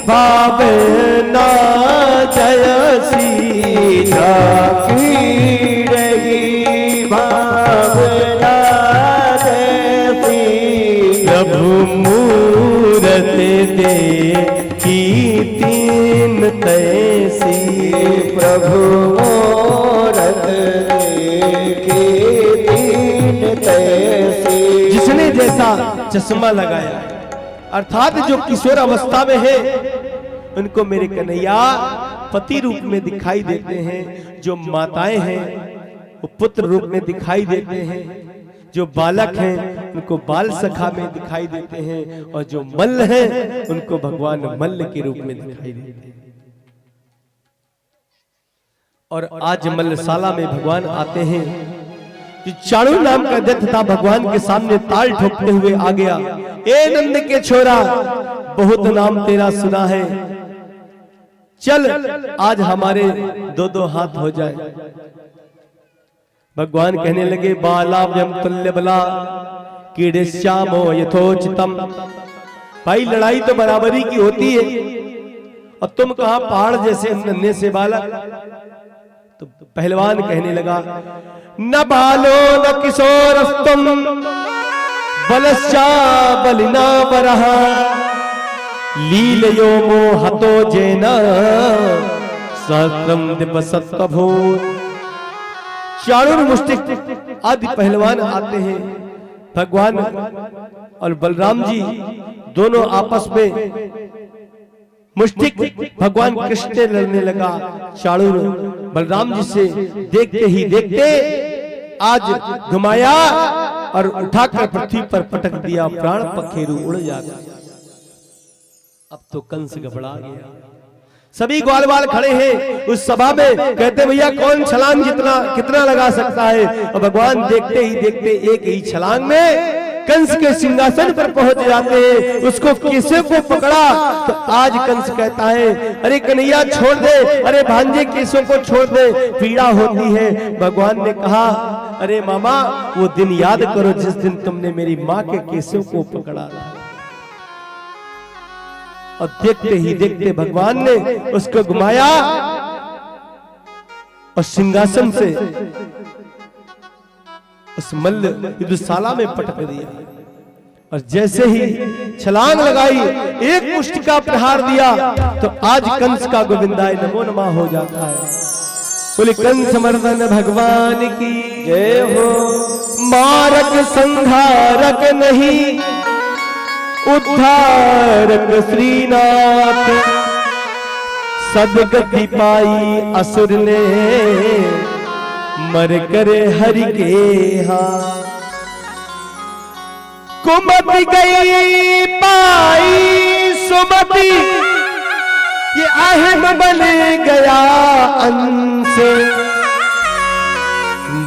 भावना JC झांकी रही भावना JC प्रभु मूरत दे की तीन तैसी प्रभु मूरत दे की तीन तैसी। जिसने जैसा चश्मा लगाया अर्थात जो किशोर अवस्था में है उनको मेरे कन्हैया पति रूप में दिखाई देते हैं, जो माताएं हैं वो पुत्र रूप में दिखाई देते हैं, जो बालक हैं उनको बाल सखा में दिखाई देते हैं और जो मल्ल हैं उनको भगवान मल्ल के रूप में दिखाई देते हैं। और आज मल्लशाला में भगवान आते हैं। जो चाणू नाम का दैत्य था भगवान के सामने ताल ठोकते हुए आ गया। ए नंद के छोरा, बहुत नाम तेरा सुना है, चल आज हमारे दो दो हाथ हो जाए। भगवान कहने लगे बालाव्यम तुल्य बला कीड़े श्यामो यथोचितम। भाई लड़ाई तो बराबरी की होती है और तुम कहा पहाड़ जैसे नन्हे से बालक। तो पहलवान कहने लगा न बालो न किशोरस्तुम बलश्चा बलिना बरहा लीलयो मोहतो जेना सहस्रम दिवसत्वभूत। चाणूर मुष्टिक आदि पहलवान आते हैं। भगवान और बलराम जी दोनों आपस में मुष्टिक भगवान कृष्ण लड़ने लगा। चाणूर बलराम जी से देखते ही देखते आज घुमाया और उठाकर पृथ्वी पर पटक दिया, प्राण पखेरु उड़ जाता। अब तो कंस घबरा गया। सभी ग्वाल बाल खड़े हैं उस सभा में, कहते भैया कौन छलांग कितना लगा सकता है। और भगवान देखते ही देखते एक ही छलांग में कंस के सिंहासन पर पहुंच जाते हैं। उसको केशव को पकड़ा तो आज कंस कहता है अरे कन्हैया छोड़ दे, अरे भांजे केशव को छोड़ दे, पीड़ा होती है। भगवान ने कहा अरे मामा वो दिन याद करो जिस दिन तुमने मेरी माँ के केशव को पकड़ा था। और देखते ही देखते भगवान ने उसको घुमाया और सिंहासन से उस मल्ल युद्धशाला में पटक दिया। और जैसे ही छलांग लगाई, एक मुष्टि का प्रहार दिया तो आज कंस का गोविंदाय नमो नमः हो जाता है। बोले कंस मर्दन भगवान की जय हो। मारक संहारक नहीं उद्धारक श्रीनाथ, सदगति पाई असुर ने मर करे हरि के हाथ। कुमति गई पाई सुमति, ये अहम बन गया अंश।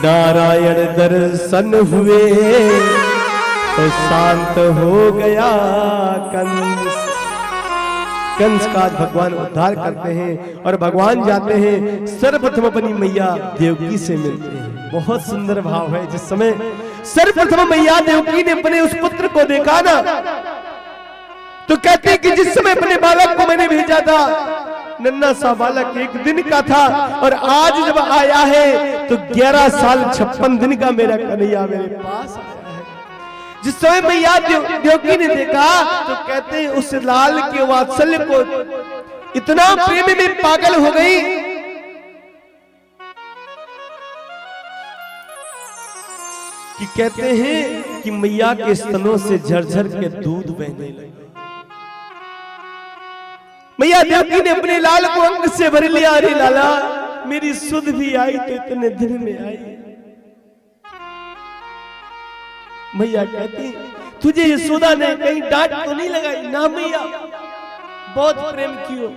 नारायण दर्शन हुए तो शांत हो गया कंस। कंस का भगवान उद्धार करते हैं और भगवान जाते हैं सर्वप्रथम अपनी मैया देवकी से मिलते हैं। बहुत सुंदर भाव है। जिस समय सर्वप्रथम मैया देवकी ने अपने उस पुत्र को देखा ना तो कहते हैं कि जिस समय अपने बालक को मैंने भेजा था नन्हा सा बालक 1 दिन का था और आज जब आया है तो 11 साल 56 दिन का मेरा कन्हैया मेरे पास आया है। जिस समय मैया देवकी ने देखा तो कहते हैं उस लाल के वात्सल्य को इतना प्रेम में पागल हो गई कि कहते हैं कि मैया के स्तनों से झरझर के दूध बहने लगा। मैया देवकी ने अपने लाल को अंग से भर लिया। अरे लाला मेरी सुध भी आई तो इतने दिन में आई। मैया कहती तुझे यशोदा ने कहीं डांट तो नहीं लगाई ना मैया, बहुत प्रेम कियो।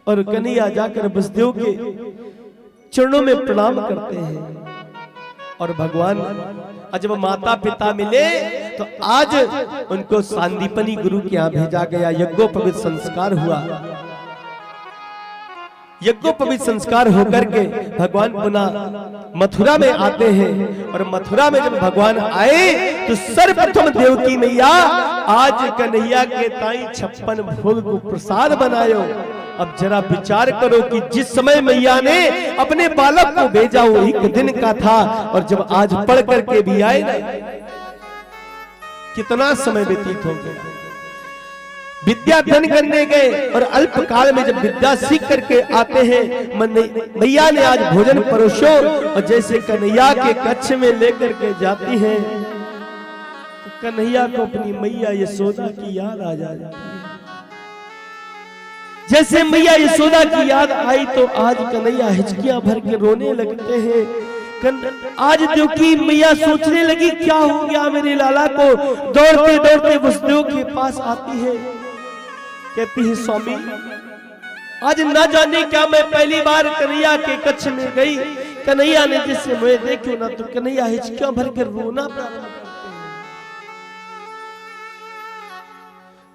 और कन्हैया जाकर बसदेव के चरणों में प्रणाम करते हैं। और भगवान जब माता पिता मिले तो आज उनको सांदीपनी गुरु के यहाँ भेजा गया, यज्ञोपवीत संस्कार हुआ। यज्ञोपवीत संस्कार होकर के भगवान पुनः मथुरा में आते हैं। और मथुरा में जब भगवान आए तो सर्वप्रथम देवकी मैया आज कन्हैया के ताई 56 भोग को प्रसाद बनायो। अब जरा विचार करो कि जिस समय मैया ने अपने बालक को भेजा वो एक दिन का था, और जब आज पढ़ करके भी आए ना, कितना समय व्यतीत हो गया। विद्या अध्ययन करने गए और अल्प काल में जब विद्या सीख करके आते हैं, मैया ने आज भोजन परोसो और जैसे कन्हैया के कक्ष में लेकर के जाती हैं तो कन्हैया को अपनी मैया यशोदा की याद आ जाती है। जैसे मैया यशोदा की याद आई तो आज कन्हैया हिचकियां भर के रोने लगते हैं। आज देवकी मैया सोचने लगी क्या हो गया मेरे लाला को। दौड़ते दौड़ते वसुदेव के पास आती है, कहती है स्वामी आज ना जाने क्या मैं पहली बार कन्हैया के कक्ष में गई, कन्हैया ने जिससे मुझे देखो ना तो कन्हैया हिचकियां भर के रोना प्रारंभ करते हैं।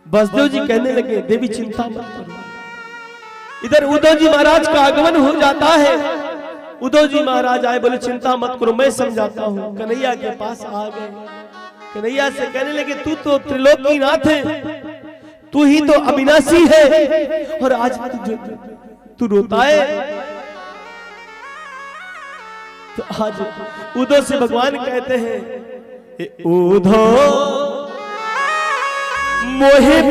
वसुदेव जी कहने लगे देवी चिंता मत करो। इधर उद्धव जी महाराज का आगमन हो जाता है। उद्धव जी महाराज आए, बोले चिंता मत करो मैं समझाता हूँ। कन्हैया के पास आ गए, कन्हैया से कहने लगे तू तो त्रिलोकीनाथ है, तू ही तो अविनाशी है, और आज तू रोता है। तो आज उद्धव से भगवान कहते हैं उद्धव मोहे